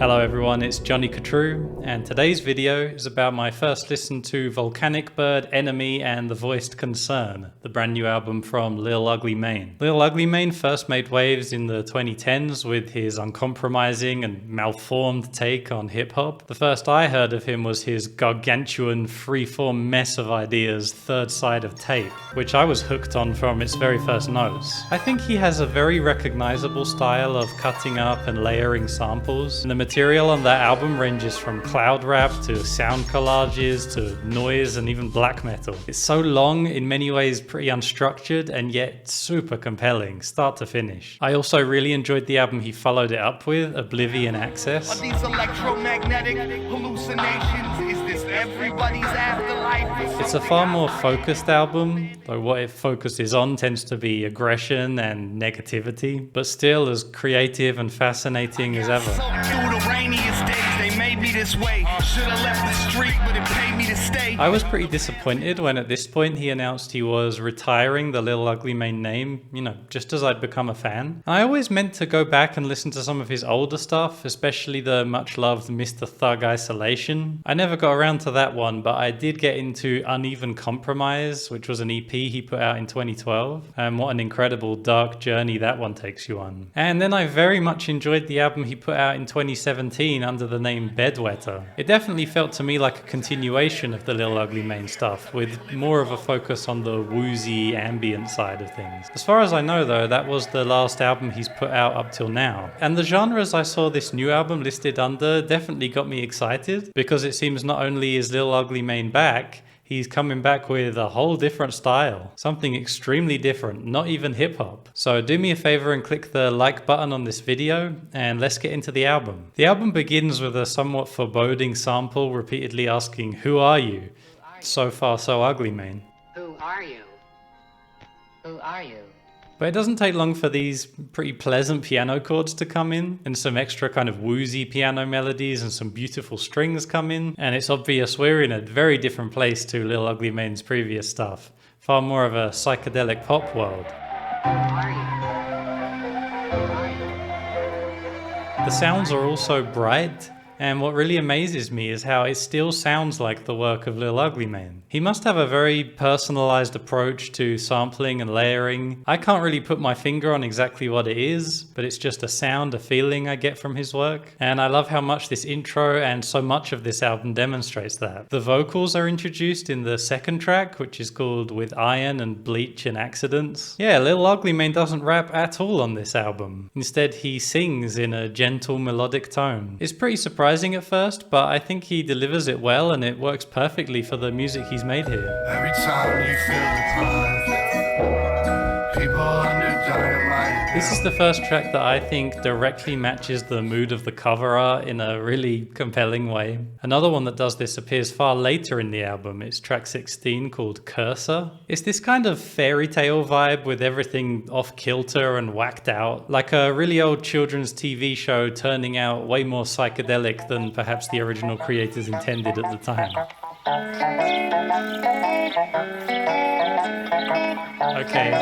Hello everyone, it's Johnny Catrue, and today's video is about my first listen to Volcanic Bird Enemy and The Voiced Concern, the brand new album from Lil Ugly Mane. Lil Ugly Mane first made waves in the 2010s with his uncompromising and malformed take on hip-hop. The first I heard of him was his gargantuan freeform mess of ideas Third Side of Tape, which I was hooked on from its very first notes. I think he has a very recognizable style of cutting up and layering samples, and the material on that album ranges from cloud rap to sound collages to noise and even black metal. It's so long, in many ways pretty unstructured, and yet super compelling, start to finish. I also really enjoyed the album he followed it up with, Oblivion Access. Are these electromagnetic hallucinations? Is this everybody's afterlife? It's a far more focused album, though what it focuses on tends to be aggression and negativity, but still as creative and fascinating as ever. Rainiest days, they made me this way. Should've left the street, but it paid me to stay. I was pretty disappointed when at this point he announced he was retiring the Lil Ugly Mane name, just as I'd become a fan. I always meant to go back and listen to some of his older stuff, especially the much loved Mista Thug Isolation. I never got around to that one, but I did get into Uneven Compromise, which was an EP he put out in 2012. And what an incredible dark journey that one takes you on. And then I very much enjoyed the album he put out in 2017 under the name Bedwetter. It definitely felt to me like a continuation of the Lil Ugly Mane stuff, with more of a focus on the woozy ambient side of things. As far as I know though, that was the last album he's put out up till now. And the genres I saw this new album listed under definitely got me excited, because it seems not only is Lil Ugly Mane back, he's coming back with a whole different style. Something extremely different, not even hip-hop. So do me a favor and click the like button on this video, and let's get into the album. The album begins with a somewhat foreboding sample repeatedly asking, "Who are you? So far so ugly, Mane." Who are you? Who are you? But it doesn't take long for these pretty pleasant piano chords to come in, and some extra kind of woozy piano melodies and some beautiful strings come in, and it's obvious we're in a very different place to Lil Ugly Mane's previous stuff. Far more of a psychedelic pop world. Who are you? The sounds are also bright, and what really amazes me is how it still sounds like the work of Lil Ugly Mane. He must have a very personalized approach to sampling and layering. I can't really put my finger on exactly what it is, but it's just a sound, a feeling I get from his work. And I love how much this intro and so much of this album demonstrates that. The vocals are introduced in the second track, which is called With Iron and Bleach and Accidents. Yeah, Lil Ugly Mane doesn't rap at all on this album. Instead, he sings in a gentle melodic tone. It's pretty surprising at first, but I think he delivers it well, and it works perfectly for the music he's made here. Every time you feel the people under dynamite. This is the first track that I think directly matches the mood of the cover art in a really compelling way. Another one that does this appears far later in the album. It's track 16 called Cursor. It's this kind of fairy tale vibe with everything off kilter and whacked out, like a really old children's TV show turning out way more psychedelic than perhaps the original creators intended at the time. Okay.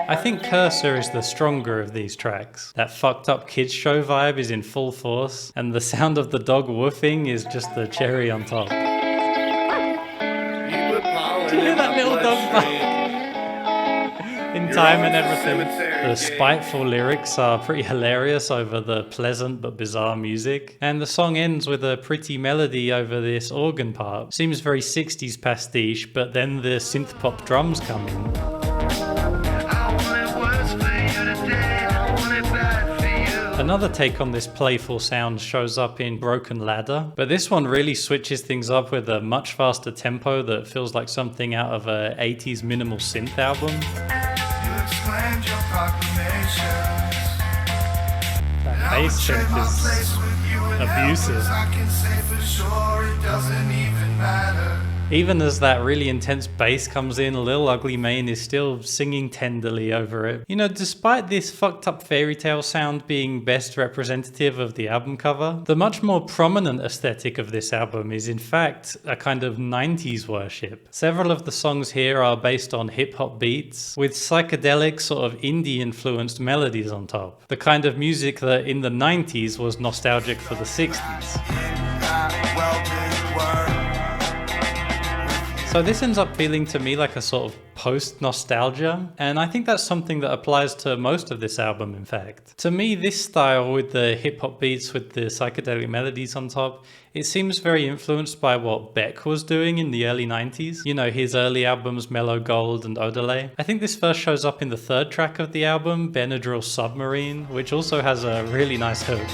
I think Cursor is the stronger of these tracks. That fucked up kids show vibe is in full force, and the sound of the dog woofing is just the cherry on top. Do you hear that little dog bark? In time and everything. The spiteful lyrics are pretty hilarious over the pleasant but bizarre music, and the song ends with a pretty melody over this organ part. Seems very 60s pastiche, but then the synth pop drums come in. Another take on this playful sound shows up in Broken Ladder, but this one really switches things up with a much faster tempo that feels like something out of a 80s minimal synth album. That bass synth is abusive. Even as that really intense bass comes in, Lil Ugly Mane is still singing tenderly over it. You know, despite this fucked up fairy tale sound being best representative of the album cover, the much more prominent aesthetic of this album is in fact a kind of 90s worship. Several of the songs here are based on hip-hop beats, with psychedelic sort of indie influenced melodies on top. The kind of music that in the 90s was nostalgic for the 60s. So this ends up feeling to me like a sort of post-nostalgia, and I think that's something that applies to most of this album, in fact. To me, this style with the hip-hop beats with the psychedelic melodies on top, it seems very influenced by what Beck was doing in the early 90s. You know, his early albums Mellow Gold and Odelay. I think this first shows up in the third track of the album, Benadryl Submarine, which also has a really nice hook.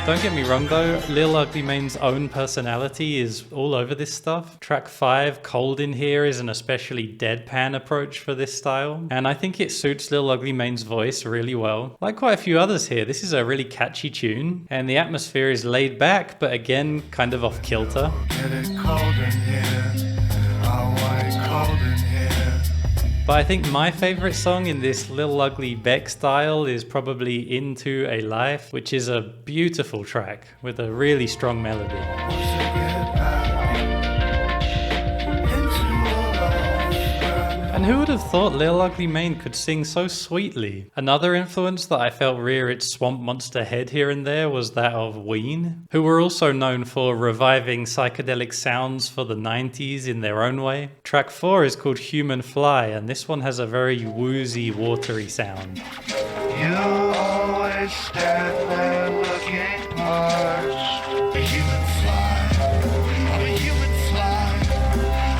Don't get me wrong though, Lil Ugly Mane's own personality is all over this stuff. Track 5, Cold in Here, is an especially deadpan approach for this style, and I think it suits Lil Ugly Mane's voice really well. Like quite a few others here, this is a really catchy tune, and the atmosphere is laid back, but again, kind of off kilter. Get it cold in here. I want it cold in here. But I think my favorite song in this Lil Ugly Beck style is probably Into a Life, which is a beautiful track with a really strong melody. And who would have thought Lil Ugly Mane could sing so sweetly? Another influence that I felt rear its swamp monster head here and there was that of Ween, who were also known for reviving psychedelic sounds for the 90s in their own way. Track 4 is called Human Fly, and this one has a very woozy, watery sound. You always stand there looking parched. A human fly. I'm a human fly.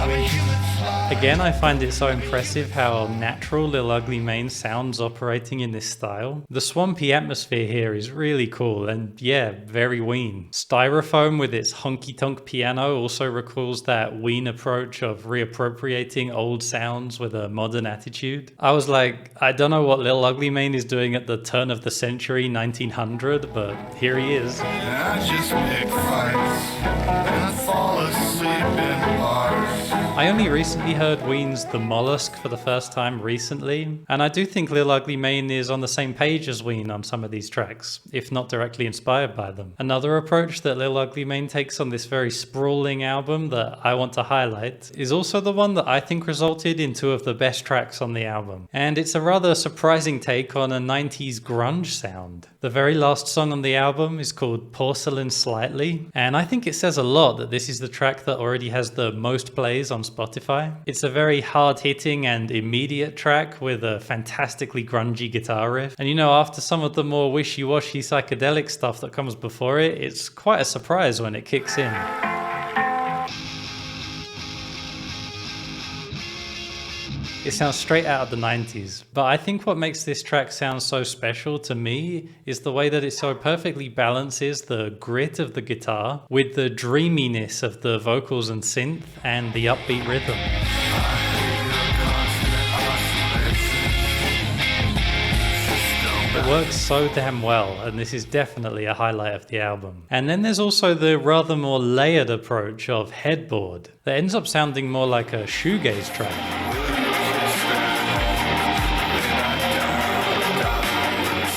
I'm a human fly. Again, I find it so impressive how natural Lil Ugly Mane sounds operating in this style. The swampy atmosphere here is really cool and yeah, very Ween. Styrofoam with its honky-tonk piano also recalls that Ween approach of reappropriating old sounds with a modern attitude. I was like, I don't know what Lil Ugly Mane is doing at the turn of the century 1900, but here he is. I just pick fights and fall asleep in bars. I only recently heard Ween's The Mollusk for the first time recently, and I do think Lil Ugly Mane is on the same page as Ween on some of these tracks, if not directly inspired by them. Another approach that Lil Ugly Mane takes on this very sprawling album that I want to highlight is also the one that I think resulted in two of the best tracks on the album. And it's a rather surprising take on a 90s grunge sound. The very last song on the album is called Porcelain Slightly, and I think it says a lot that this is the track that already has the most plays on Spotify. It's a very hard-hitting and immediate track with a fantastically grungy guitar riff. And you know, after some of the more wishy-washy psychedelic stuff that comes before it, it's quite a surprise when it kicks in. It sounds straight out of the 90s, but I think what makes this track sound so special to me is the way that it so perfectly balances the grit of the guitar with the dreaminess of the vocals and synth and the upbeat rhythm. It works so damn well, and this is definitely a highlight of the album. And then there's also the rather more layered approach of Headboard that ends up sounding more like a shoegaze track.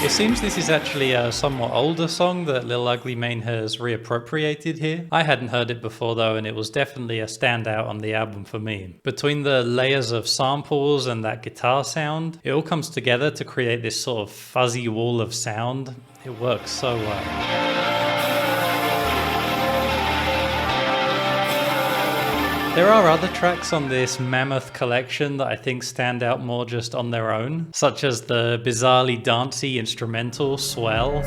It seems this is actually a somewhat older song that Lil Ugly Mane has reappropriated here. I hadn't heard it before though, and it was definitely a standout on the album for me. Between the layers of samples and that guitar sound, it all comes together to create this sort of fuzzy wall of sound. It works so well. There are other tracks on this mammoth collection that I think stand out more just on their own, such as the bizarrely dancey instrumental Swell.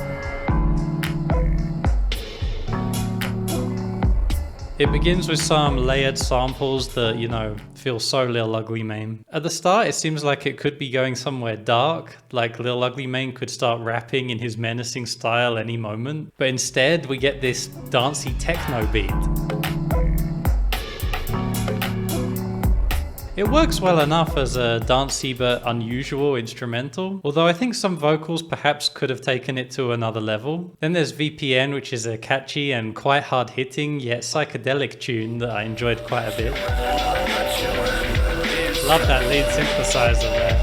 It begins with some layered samples that, you know, feel so Lil Ugly Mane. At the start, it seems like it could be going somewhere dark, like Lil Ugly Mane could start rapping in his menacing style any moment, but instead we get this dancey techno beat. It works well enough as a dancey but unusual instrumental, although I think some vocals perhaps could have taken it to another level. Then there's VPN, which is a catchy and quite hard-hitting yet psychedelic tune that I enjoyed quite a bit. Love that lead synthesizer there.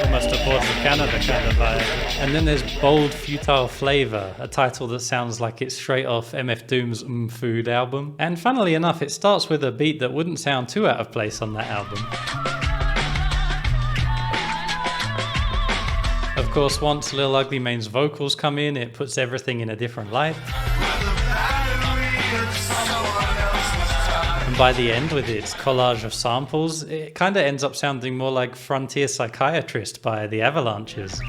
Almost a Boards of Canada kind of vibe. And then there's Bold Futile Flavor, a title that sounds like it's straight off MF Doom's Food album. And funnily enough, it starts with a beat that wouldn't sound too out of place on that album. Of course, once Lil Ugly Mane's vocals come in, it puts everything in a different light. And by the end, with its collage of samples, it kind of ends up sounding more like Frontier Psychiatrist by the Avalanches.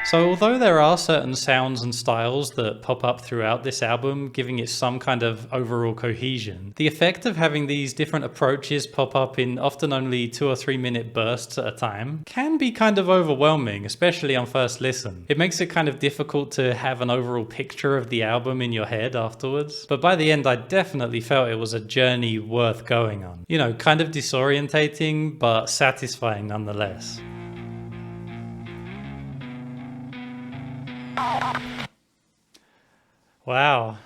So although there are certain sounds and styles that pop up throughout this album, giving it some kind of overall cohesion, the effect of having these different approaches pop up in often only 2 or 3 minute bursts at a time can be kind of overwhelming, especially on first listen. It makes it kind of difficult to have an overall picture of the album in your head afterwards. But by the end, I definitely felt it was a journey worth going on. You know, kind of disorientating, but satisfying nonetheless. Wow,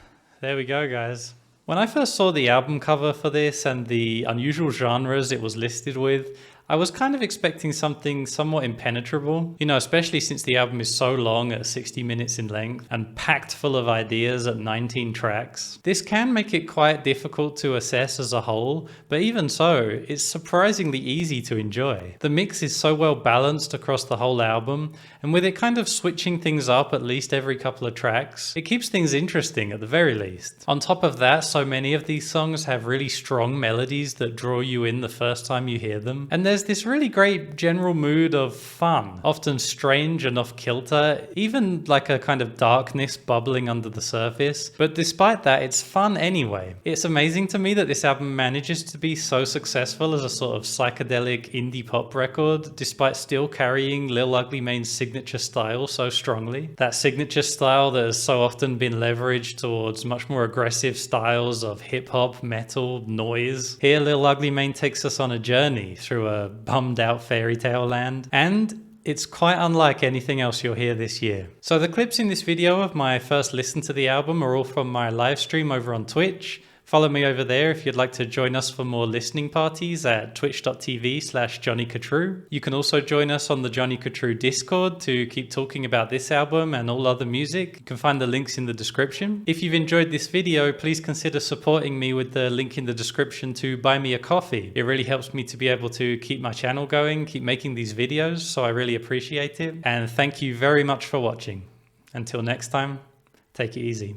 there we go, guys. When I first saw the album cover for this and the unusual genres it was listed with, I was kind of expecting something somewhat impenetrable, you know, especially since the album is so long at 60 minutes in length and packed full of ideas at 19 tracks. This can make it quite difficult to assess as a whole, but even so, it's surprisingly easy to enjoy. The mix is so well balanced across the whole album, and with it kind of switching things up at least every couple of tracks, it keeps things interesting at the very least. On top of that, so many of these songs have really strong melodies that draw you in the first time you hear them, and there's this really great general mood of fun, often strange and off kilter, even like a kind of darkness bubbling under the surface. But despite that, it's fun anyway. It's amazing to me that this album manages to be so successful as a sort of psychedelic indie pop record, despite still carrying Lil Ugly Mane's signature style so strongly. That signature style that has so often been leveraged towards much more aggressive styles of hip hop, metal, noise. Here, Lil Ugly Mane takes us on a journey through a bummed out fairy tale land, and it's quite unlike anything else you'll hear this year. So the clips in this video of my first listen to the album are all from my live stream over on Twitch. Follow me over there if you'd like to join us for more listening parties at twitch.tv/JohnnyKaTrue. You can also join us on the Johnny Katrue Discord to keep talking about this album and all other music. You can find the links in the description. If you've enjoyed this video, please consider supporting me with the link in the description to buy me a coffee. It really helps me to be able to keep my channel going, keep making these videos, so I really appreciate it. And thank you very much for watching. Until next time, take it easy.